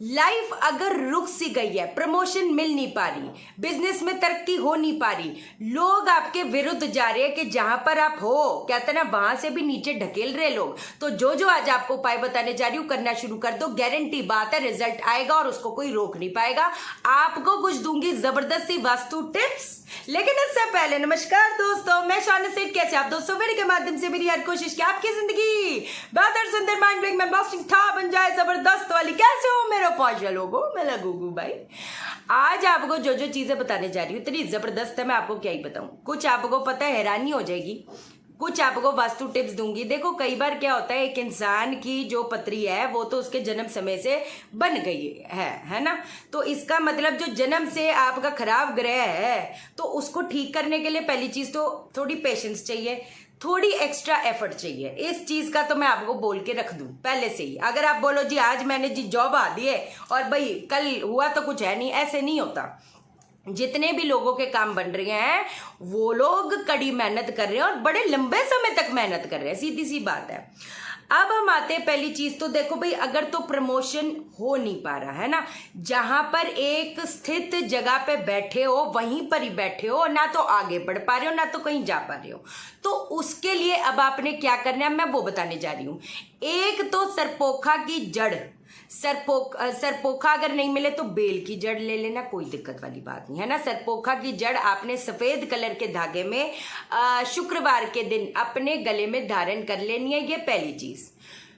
Life अगर रुक सी गई है, प्रमोशन मिल नहीं पा रही, बिजनेस में तरक्की हो नहीं पा रही, लोग आपके विरुद्ध जा रहे हैं कि जहां पर आप हो, कहते ना वहां से भी नीचे ढकेल रहे लोग, तो जो जो आज आपको उपाय बताने जा रही हूं करना शुरू कर दो। गारंटी बात है, रिजल्ट आएगा और उसको कोई रोक नहीं पाएगा। आपको कुछ दूंगी जबरदस्ती वास्तु टिप्स, लेकिन इससे पहले नमस्कार दोस्तों, मैं शान सेठ। कैसे आप दोस्तों? मेरे के माध्यम से मेरी हर कोशिश कि आपकी जिंदगी बेहतर, सुंदर, माइंड ब्लोइंग में बस्टिंग था बन जाए, जबरदस्त वाली। कैसे हो मेरे पहुंचे लोगों? मैं लगूंगू भाई। आज आपको जो जो चीजें बताने जा रही हूँ इतनी जबरदस्त है, मैं आपको क्या ही बताऊं। कुछ आपको पता है, हैरानी हो जाएगी। कुछ आपको वास्तु टिप्स दूंगी। देखो कई बार क्या होता है, एक इंसान की जो पत्री है वो तो उसके जन्म समय से बन गई है ना। तो इसका मतलब जो जन्म से आपका खराब ग्रह है तो उसको ठीक करने के लिए पहली चीज तो थोड़ी पेशेंस चाहिए, थोड़ी एक्स्ट्रा एफर्ट चाहिए। इस चीज का तो मैं आपको बोल के रख दूं पहले से ही। अगर आप बोलो जी आज मैंने जी जॉब आ दी है और भाई कल हुआ तो कुछ है नहीं, ऐसे नहीं होता। जितने भी लोगों के काम बन रहे हैं वो लोग कड़ी मेहनत कर रहे हैं और बड़े लंबे समय तक मेहनत कर रहे हैं, सीधी सी बात है। अब हम आते हैं पहली चीज तो देखो भाई, अगर तो प्रमोशन हो नहीं पा रहा है ना, जहां पर एक स्थित जगह पे बैठे हो वहीं पर ही बैठे हो, ना तो आगे बढ़ पा रहे हो ना तो कहीं जा पा रहे हो, तो उसके लिए अब आपने क्या करना है मैं वो बताने जा रही हूं। एक तो सरपोखा की जड़, सरपोखा अगर नहीं मिले तो बेल की जड़ ले लेना, कोई दिक्कत वाली बात नहीं है ना। सरपोखा की जड़ आपने सफेद कलर के धागे में शुक्रवार के दिन अपने गले में धारण कर लेनी है, ये पहली चीज।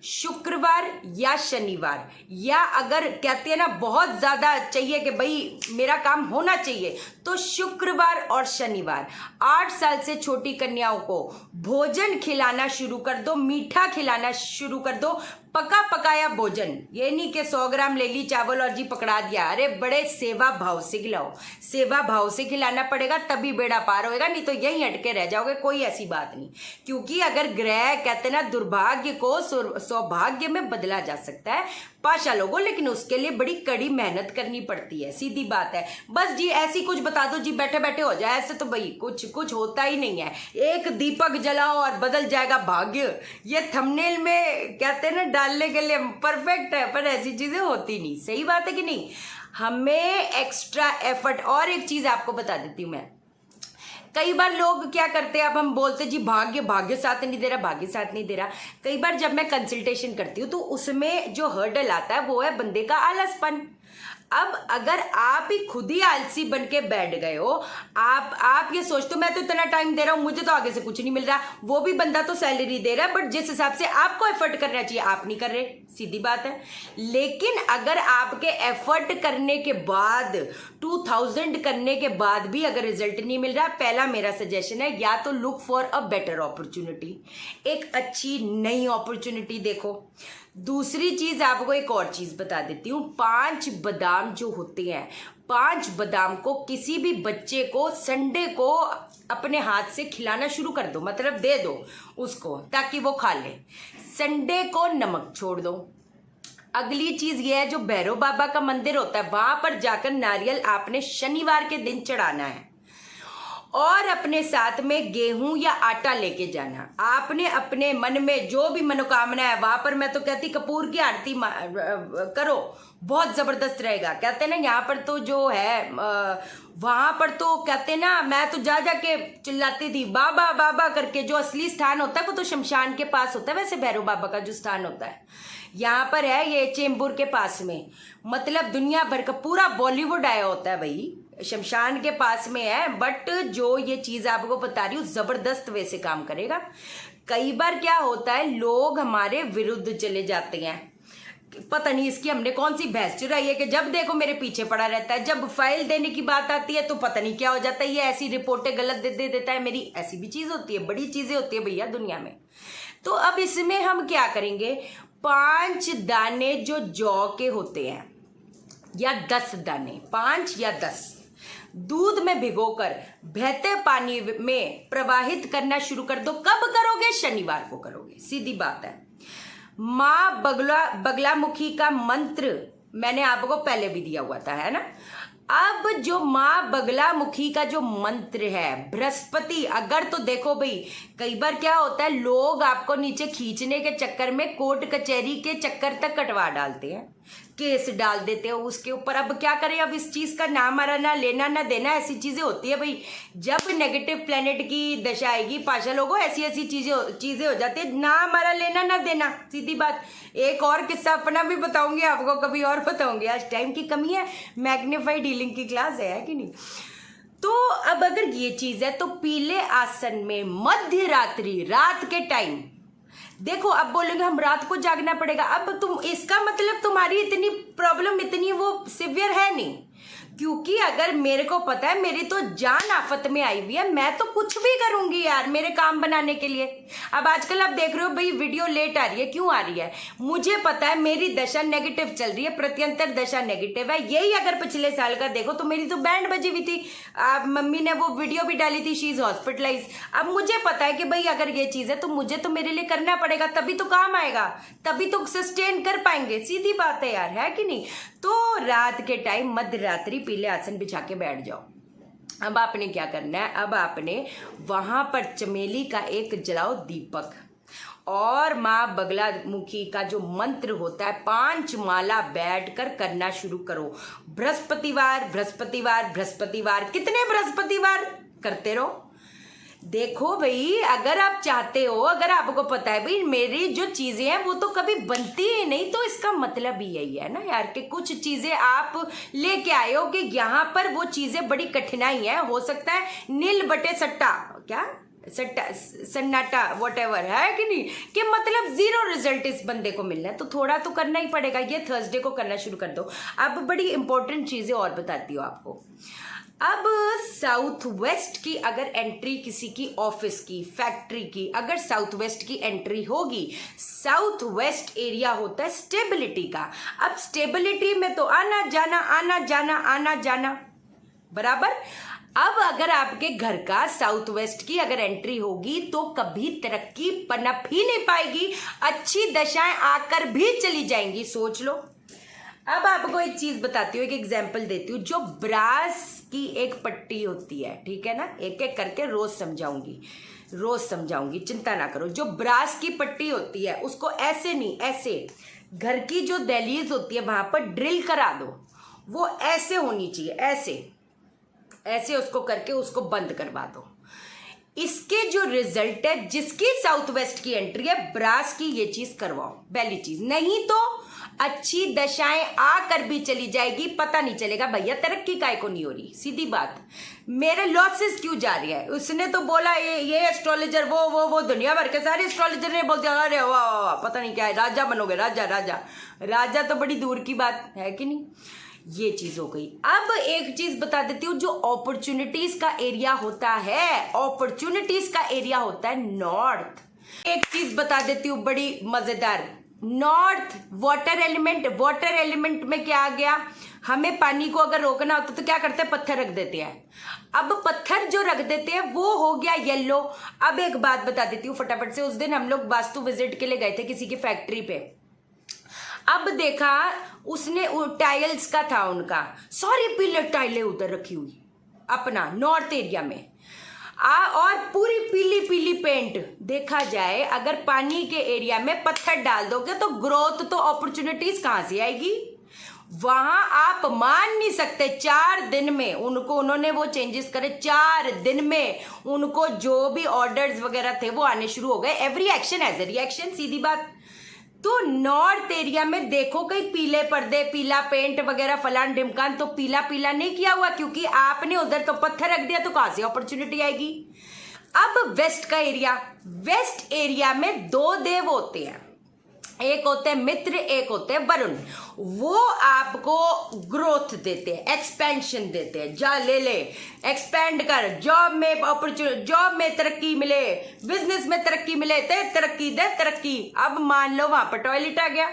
शुक्रवार या शनिवार, या अगर कहते हैं ना बहुत ज्यादा चाहिए कि भाई मेरा काम होना चाहिए, तो शुक्रवार और शनिवार। 8 साल से छोटी कन्याओं को भोजन खिलाना शुरू कर दो, मीठा खिलाना शुरू कर दो, पका पकाया भोजन। ये नहीं कि 100 ग्राम ले ली चावल और जी पकड़ा दिया। अरे बड़े सेवा भाव से खिलाओ, सेवा भाव से खिलाना पड़ेगा तभी बेड़ा पार होएगा, नहीं तो यहीं अटके रह जाओगे। कोई ऐसी बात नहीं, क्योंकि अगर ग्रह कहते ना दुर्भाग्य को सौभाग्य में बदला जा सकता है पाशा लोगों, लेकिन उसके लिए बड़ी कड़ी मेहनत करनी पड़ती है, सीधी बात है। बस जी ऐसी कुछ बता दो जी बैठे बैठे हो जाए, ऐसे तो भाई कुछ होता ही नहीं है। एक दीपक जलाओ और बदल जाएगा भाग्य, ये थंबनेल में कहते हैं ना डालने के लिए परफेक्ट है, पर ऐसी चीजें होती नहीं। सही बात है कि नहीं? हमें एक्स्ट्रा एफर्ट। और एक चीज आपको बता देती हूं मैं, कई बार लोग क्या करते हैं, अब हम बोलते जी भाग्य साथ नहीं दे रहा, भाग्य साथ नहीं दे रहा। कई बार जब मैं कंसल्टेशन करती हूँ तो उसमें जो हर्डल आता है वो है बंदे का आलसपन। अब अगर आप ही खुद ही आलसी बन के बैठ गए हो, आप ये सोचते हो मैं तो इतना टाइम दे रहा हूं, मुझे तो आगे से कुछ नहीं मिल रहा, वो भी बंदा तो सैलरी दे रहा है, बट जिस हिसाब से आपको एफर्ट करना चाहिए आप नहीं कर रहे, सीधी बात है। लेकिन अगर आपके एफर्ट करने के बाद 2000 करने के बाद भी अगर रिजल्ट नहीं मिल रहा, पहला मेरा सजेशन है या तो look for a better opportunity, एक अच्छी नई अपॉर्चुनिटी देखो। दूसरी चीज आपको एक और चीज बता देती हूँ, 5 बादाम जो होते हैं, 5 बादाम को किसी भी बच्चे को संडे को अपने हाथ से खिलाना शुरू कर दो, मतलब दे दो उसको ताकि वो खा ले। संडे को नमक छोड़ दो। अगली चीज ये है, जो भैरव बाबा का मंदिर होता है वहां पर जाकर नारियल आपने शनिवार के दिन चढ़ाना है और अपने साथ में गेहूं या आटा लेके जाना। आपने अपने मन में जो भी मनोकामना है वहां पर, मैं तो कहती कपूर की आरती करो, बहुत जबरदस्त रहेगा। कहते हैं ना यहाँ पर तो जो है वहां पर तो कहते हैं ना, मैं तो जा जाके चिल्लाती थी बाबा बाबा करके। जो असली स्थान होता है वो तो शमशान के पास होता है, वैसे भैरव बाबा का जो स्थान होता है यहाँ पर है ये चेंबूर के पास में, मतलब दुनिया भर का पूरा बॉलीवुड आया होता है भाई, शमशान के पास में है। बट जो ये चीज आपको बता रही हूँ जबरदस्त वैसे काम करेगा। कई बार क्या होता है, लोग हमारे विरुद्ध चले जाते हैं, पता नहीं इसकी हमने कौन सी भैंस चुराई है कि जब देखो मेरे पीछे पड़ा रहता है, जब फाइल देने की बात आती है तो पता नहीं क्या हो जाता है, ये ऐसी रिपोर्टें गलत दे देता है मेरी। ऐसी भी चीज होती है, बड़ी चीजें होती है भैया दुनिया में। तो अब इसमें हम क्या करेंगे, 5 दाने जो जौ के होते हैं या 10 दाने, 5 या 10 दूध में भिगोकर बहते पानी में प्रवाहित करना शुरू कर दो। कब करोगे? शनिवार को करोगे, सीधी बात है। माँ बगलामुखी का मंत्र मैंने आपको पहले भी दिया हुआ था, है ना। अब जो माँ बगलामुखी का जो मंत्र है, बृहस्पति, अगर तो देखो भाई कई बार क्या होता है, लोग आपको नीचे खींचने के चक्कर में कोर्ट कचहरी के चक्कर तक कटवा डालते हैं। केस डाल देते हो उसके ऊपर। अब क्या करें, अब इस चीज का ना मरा ना लेना ना देना, ऐसी चीजें होती है भाई। जब नेगेटिव प्लेनेट की दशा आएगी पाशा लोगों, ऐसी ऐसी चीजें हो जाती है, ना मरा लेना ना देना, सीधी बात। एक और किस्सा अपना भी बताऊंगी आपको, कभी और बताऊंगी, आज टाइम की कमी है, मैग्नीफाइड हीलिंग की क्लास है कि नहीं। तो अब अगर ये चीज है तो पीले आसन में मध्य रात्रि, रात के टाइम, देखो अब बोलेंगे हम रात को जागना पड़ेगा, अब तुम इसका मतलब तुम्हारी इतनी प्रॉब्लम इतनी वो सिवियर है नहीं, क्योंकि अगर मेरे को पता है मेरी तो जान आफत में आई हुई है, मैं तो कुछ भी करूंगी यार मेरे काम बनाने के लिए। अब आजकल आप देख रहे हो भाई वीडियो लेट आ रही है, क्यों आ रही है, मुझे पता है मेरी दशा नेगेटिव चल रही है, प्रत्यंतर दशा नेगेटिव है। यही अगर पिछले साल का देखो तो मेरी तो बैंड बजी हुई थी, मम्मी ने वो वीडियो भी डाली थी, शी इज हॉस्पिटलाइज। अब मुझे पता है कि भाई अगर ये चीज है तो मुझे तो मेरे लिए करना पड़ेगा, तभी तो काम आएगा, तभी तो सस्टेन कर पाएंगे, सीधी बात है यार, है कि नहीं। तो रात के टाइम मध्य रात्रि पीले आसन बिछा के बैठ जाओ। अब आपने क्या करना है, अब आपने वहां पर चमेली का एक जलाओ दीपक, और माँ बगलामुखी का जो मंत्र होता है 5 माला बैठकर करना शुरू करो। बृहस्पतिवार बृहस्पतिवार बृहस्पतिवार, कितने बृहस्पतिवार करते रहो। देखो भाई अगर आप चाहते हो, अगर आपको पता है भाई मेरी जो चीजें हैं वो तो कभी बनती ही नहीं, तो इसका मतलब ही यही है ना यार कि कुछ चीजें आप लेके आए हो कि यहाँ पर वो चीजें बड़ी कठिनाई है, हो सकता है नील बटे सट्टा, क्या सट्टा सन्नाटा वॉटेवर, है कि नहीं, कि मतलब 0 रिजल्ट इस बंदे को मिलना है, तो थोड़ा तो करना ही पड़ेगा। ये थर्सडे को करना शुरू कर दो। अब बड़ी इंपॉर्टेंट चीजें और बताती हूँ आपको। अब साउथ वेस्ट की अगर एंट्री किसी की ऑफिस की, फैक्ट्री की, अगर साउथ वेस्ट की एंट्री होगी, साउथ वेस्ट एरिया होता है स्टेबिलिटी का। अब स्टेबिलिटी में तो आना जाना आना जाना आना जाना बराबर। अब अगर आपके घर का साउथ वेस्ट की अगर एंट्री होगी तो कभी तरक्की पनप ही नहीं पाएगी, अच्छी दशाएं आकर भी चली जाएंगी, सोच लो। अब आपको एक चीज बताती हूँ, एक एग्जाम्पल देती हूँ। जो ब्रास की एक पट्टी होती है, ठीक है ना, एक एक करके रोज समझाऊंगी, चिंता ना करो। जो ब्रास की पट्टी होती है उसको ऐसे नहीं, ऐसे घर की जो दहलीज होती है वहां पर ड्रिल करा दो, वो ऐसे होनी चाहिए, ऐसे ऐसे उसको करके उसको बंद करवा दो। इसके जो रिजल्ट है, जिसकी साउथ वेस्ट की एंट्री है ब्रास की, ये चीज करवाओ, पहली चीज। नहीं तो अच्छी दशाएं आकर भी चली जाएगी, पता नहीं चलेगा भैया तरक्की काय को नहीं हो रही, सीधी बात। मेरे लॉसेस क्यों जा रही है, उसने तो बोला ये एस्ट्रोलॉजर वो दुनिया भर के सारे एस्ट्रोलॉजर ने बोल दिया अरे वाह वाह पता नहीं क्या है, राजा बनोगे, राजा तो बड़ी दूर की बात है कि नहीं। ये चीज हो गई। अब एक चीज बता देती हूँ, जो अपॉर्चुनिटीज का एरिया होता है, अपॉर्चुनिटीज का एरिया होता है नॉर्थ। एक चीज बता देती हूँ बड़ी मजेदार, नॉर्थ वाटर एलिमेंट में क्या आ गया, हमें पानी को अगर रोकना होता तो क्या करते हैं, पत्थर रख देते हैं। अब पत्थर जो रख देते हैं वो हो गया येलो। अब एक बात बता देती हूँ फटाफट से, उस दिन हम लोग वास्तु विजिट के लिए गए थे किसी की फैक्ट्री पे। अब देखा उसने टाइल्स का था उनका, सारी पीले टाइलें उधर रखी हुई अपना नॉर्थ एरिया में, और पूरी पीली पीली पेंट। देखा जाए अगर पानी के एरिया में पत्थर डाल दोगे तो ग्रोथ तो अपॉर्चुनिटीज कहां से आएगी। वहां आप मान नहीं सकते, 4 दिन में उन्होंने वो चेंजेस करे, 4 दिन में उनको जो भी ऑर्डर्स वगैरह थे वो आने शुरू हो गए। Every action has a reaction, सीधी बात। तो नॉर्थ एरिया में देखो कहीं पीले पर्दे, पीला पेंट वगैरह फलान ढिमकान, तो पीला पीला नहीं किया हुआ, क्योंकि आपने उधर तो पत्थर रख दिया, तो कहां से अपॉर्चुनिटी आएगी। अब वेस्ट का एरिया, वेस्ट एरिया में 2 देव होते हैं, एक होते हैं मित्र, एक होते हैं वरुण। वो आपको ग्रोथ देते हैं, एक्सपेंशन देते हैं, जा ले एक्सपेंड कर, जॉब में अपॉर्चुनिटी, जॉब में तरक्की मिले, बिजनेस में तरक्की मिले, ते तरक्की दे तरक्की। अब मान लो वहां पर टॉयलेट आ गया,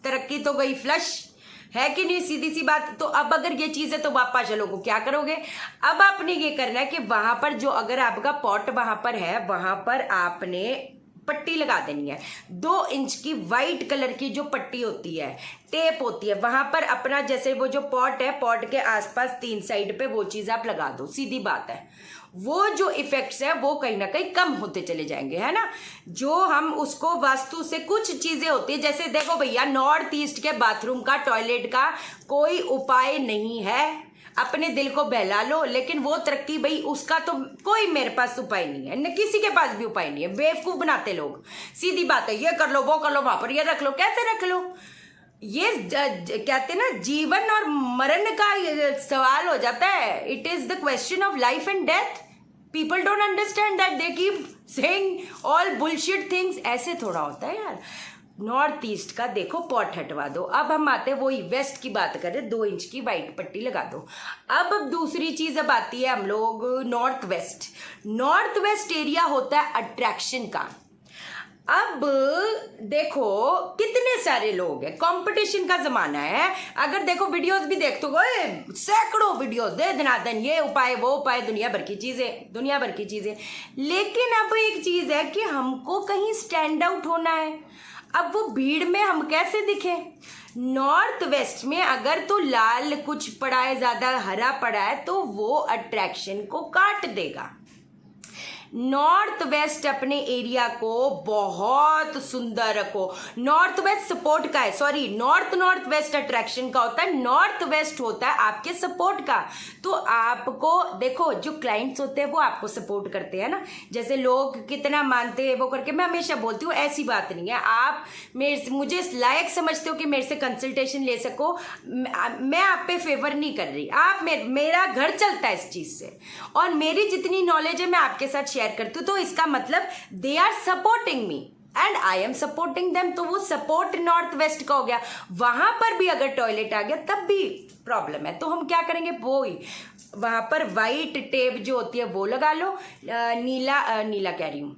तरक्की तो गई फ्लश, है कि नहीं, सीधी सी बात। तो अब अगर ये चीज है तो वापस चलो को क्या करोगे। अब आपने ये करना है कि वहां पर जो अगर आपका पॉट वहां पर है, वहां पर आपने पट्टी लगा देनी है। 2 इंच की वाइट कलर की जो पट्टी होती है, टेप होती है, वहां पर अपना जैसे वो जो पॉट है, पॉट के आसपास 3 साइड पे वो चीज आप लगा दो। सीधी बात है, वो जो इफेक्ट्स है वो कहीं ना कहीं कम होते चले जाएंगे, है ना। जो हम उसको वास्तु से कुछ चीजें होती है, जैसे देखो भैया, नॉर्थ ईस्ट के बाथरूम का, टॉयलेट का कोई उपाय नहीं है। अपने दिल को बहला लो, लेकिन वो तरक्की भाई उसका तो कोई मेरे पास उपाय नहीं है, न किसी के पास भी उपाय नहीं है। बेवकूफ बनाते लोग। सीधी बात है, ये कर लो, वो कर लो, वहां पर ये रख लो। कैसे रख लो? ये कहते हैं ना, जीवन और मरण का सवाल हो जाता है। It is the question of life and death. People don't understand that, they keep saying all bullshit things. ऐसे थोड़ा होता है यार। नॉर्थ ईस्ट का देखो पॉट हटवा दो। अब हम आते हैं वही वेस्ट की बात करें, 2 इंच की वाइट पट्टी लगा दो। अब दूसरी चीज अब आती है हम लोग north west. North west area होता है अट्रैक्शन का। अब देखो कितने सारे लोग हैं, कंपटीशन का जमाना है। अगर देखो वीडियोस भी देख तो सैकड़ों वीडियोस दे दनादन, ये उपाय वो उपाय, दुनिया भर की चीजें। लेकिन अब एक चीज है कि हमको कहीं स्टैंड आउट होना है। अब वो भीड़ में हम कैसे दिखे? नॉर्थ वेस्ट में अगर तो लाल कुछ पड़ा है, ज्यादा हरा पड़ा है, तो वो अट्रैक्शन को काट देगा। नॉर्थ वेस्ट अपने एरिया को बहुत सुंदर रखो। नॉर्थ वेस्ट सपोर्ट का है, सॉरी, नॉर्थ वेस्ट अट्रैक्शन का होता है, नॉर्थ वेस्ट होता है आपके सपोर्ट का। तो आपको देखो, जो क्लाइंट्स होते हैं वो आपको सपोर्ट करते हैं ना। जैसे लोग कितना मानते हैं वो करके, मैं हमेशा बोलती हूँ ऐसी बात नहीं है। आप मुझे लायक समझते हो कि मेरे से कंसल्टेशन ले सको, मैं आप पे फेवर नहीं कर रही। आप मेरा घर चलता है इस चीज से, और मेरी जितनी नॉलेज है मैं आपके साथ शेयर करती हूँ। तो इसका मतलब they are supporting me and I am supporting them. तो वो सपोर्ट नॉर्थ वेस्ट का हो गया। वहां पर भी अगर टॉयलेट आ गया तब भी प्रॉब्लम है, तो हम क्या करेंगे? वो ही वहां पर वाइट टेप जो होती है वो लगा लो। नीला कह रही हूं,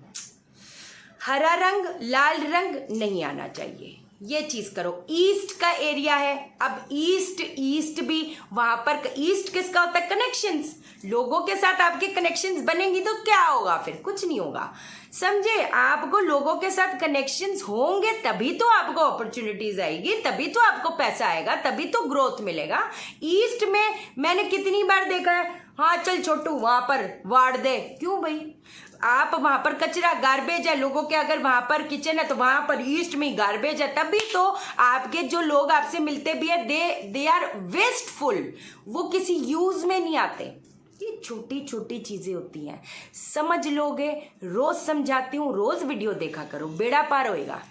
हरा रंग, लाल रंग नहीं आना चाहिए। ये चीज करो। ईस्ट का एरिया है, अब ईस्ट भी वहां पर, ईस्ट किसका होता है? कनेक्शंस। लोगों के साथ आपके कनेक्शंस बनेंगी तो क्या होगा? फिर कुछ नहीं होगा, समझे। आपको लोगों के साथ कनेक्शंस होंगे तभी तो आपको अपॉर्चुनिटीज आएगी, तभी तो आपको पैसा आएगा, तभी तो ग्रोथ मिलेगा। ईस्ट में मैंने कितनी बार देखा है, हाँ चल छोटू वहां पर वाड़ दे। क्यों भाई? आप वहां पर कचरा, गार्बेज है लोगों के, अगर वहां पर किचन है तो वहां पर ईस्ट में गार्बेज है, तभी तो आपके जो लोग आपसे मिलते भी है दे आर वेस्टफुल, वो किसी यूज में नहीं आते। ये छोटी छोटी चीजें होती हैं, समझ लोगे। रोज समझाती हूँ, रोज वीडियो देखा करो, बेड़ा पार होएगा।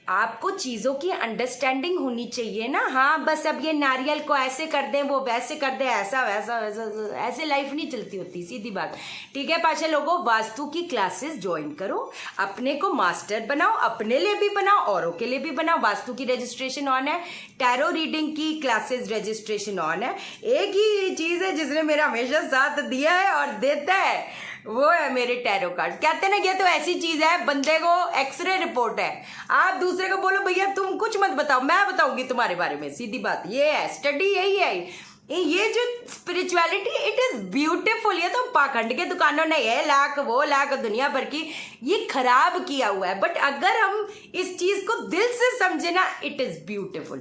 आपको चीजों की अंडरस्टैंडिंग होनी चाहिए ना। हाँ बस अब ये नारियल को ऐसे कर दें, वो वैसे कर दें, ऐसा वैसा वैसा, ऐसे लाइफ नहीं चलती होती, सीधी बात। ठीक है पाशा लोगों, वास्तु की क्लासेस ज्वाइन करो, अपने को मास्टर बनाओ, अपने लिए भी बनाओ, औरों के लिए भी बनाओ। वास्तु की रजिस्ट्रेशन ऑन है, टैरो रीडिंग की क्लासेस रजिस्ट्रेशन ऑन है। एक ही चीज है जिसने मेरा हमेशा साथ दिया है और देता है, वो है मेरे टैरो कार्ड। कहते ना, ये तो ऐसी चीज है, बंदे को एक्सरे रिपोर्ट है। आप दूसरे को बोलो भैया तुम कुछ मत बताओ, मैं बताऊंगी तुम्हारे बारे में, सीधी बात ये है। स्टडी यही है। ये जो स्पिरिचुअलिटी, इट इज ब्यूटीफुल। ये तो पाखंड के दुकानों ने ये लाख वो लाख दुनिया भर की ये खराब किया हुआ है, बट अगर हम इस चीज को दिल से समझे ना, इट इज ब्यूटीफुल।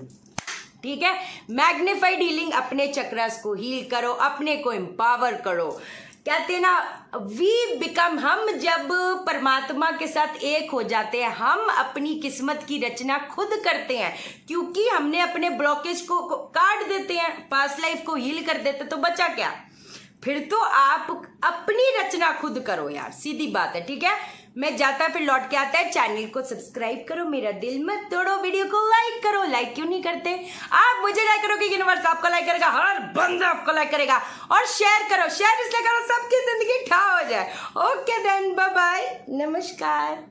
ठीक है, मैग्नीफाइड हीलिंग, अपने चक्रास को हील करो, अपने को एम्पावर करो। कहते हैं ना, वी बिकम, हम जब परमात्मा के साथ एक हो जाते हैं, हम अपनी किस्मत की रचना खुद करते हैं, क्योंकि हमने अपने ब्लॉकेज को काट देते हैं, पास्ट लाइफ को हील कर देते, तो बचा क्या? फिर तो आप अपनी रचना खुद करो यार, सीधी बात है। ठीक है, मैं जाता फिर लौट के आता है। चैनल को सब्सक्राइब करो, मेरा दिल मत तोड़ो, वीडियो को लाइक करो। लाइक क्यों नहीं करते आप? मुझे लाइक करोगे, यूनिवर्स आपको लाइक करेगा, हर बंदा आपको लाइक करेगा। और शेयर करो, शेयर इसलिए करो सबकी जिंदगी ठा हो जाए। ओके देन, बाय बाय, नमस्कार।